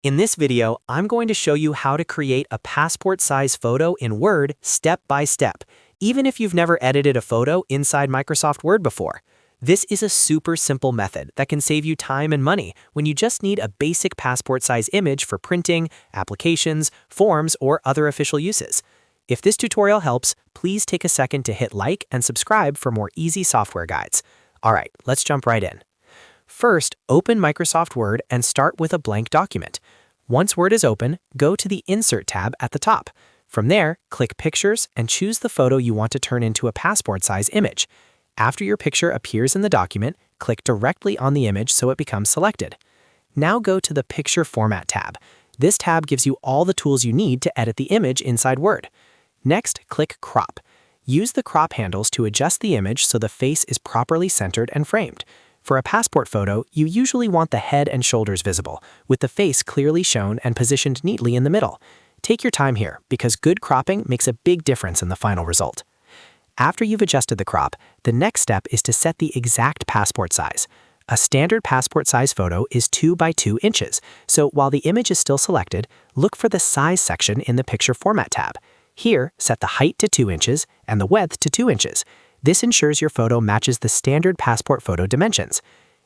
In this video, I'm going to show you how to create a passport-size photo in Word step by step, even if you've never edited a photo inside Microsoft Word before. This is a super simple method that can save you time and money when you just need a basic passport-size image for printing, applications, forms, or other official uses. If this tutorial helps, please take a second to hit like and subscribe for more easy software guides. All right, let's jump right in. First, open Microsoft Word and start with a blank document. Once Word is open, go to the Insert tab at the top. From there, click Pictures and choose the photo you want to turn into a passport-size image. After your picture appears in the document, click directly on the image so it becomes selected. Now go to the Picture Format tab. This tab gives you all the tools you need to edit the image inside Word. Next, click Crop. Use the crop handles to adjust the image so the face is properly centered and framed. For a passport photo, you usually want the head and shoulders visible, with the face clearly shown and positioned neatly in the middle. Take your time here, because good cropping makes a big difference in the final result. After you've adjusted the crop, the next step is to set the exact passport size. A standard passport size photo is 2 by 2 inches, so while the image is still selected, look for the Size section in the Picture Format tab. Here, set the height to 2 inches and the width to 2 inches. This ensures your photo matches the standard passport photo dimensions.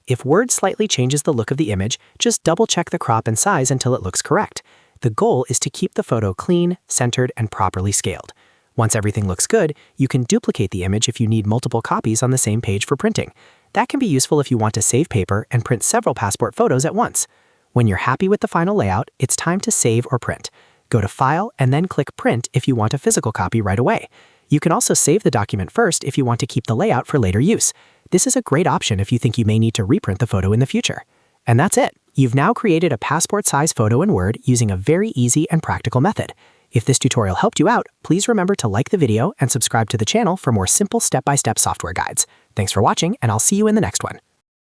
If Word slightly changes the look of the image, just double-check the crop and size until it looks correct. The goal is to keep the photo clean, centered, and properly scaled. Once everything looks good, you can duplicate the image if you need multiple copies on the same page for printing. That can be useful if you want to save paper and print several passport photos at once. When you're happy with the final layout, it's time to save or print. Go to File and then click Print if you want a physical copy right away. You can also save the document first if you want to keep the layout for later use. This is a great option if you think you may need to reprint the photo in the future. And that's it. You've now created a passport-size photo in Word using a very easy and practical method. If this tutorial helped you out, please remember to like the video and subscribe to the channel for more simple step-by-step software guides. Thanks for watching, and I'll see you in the next one.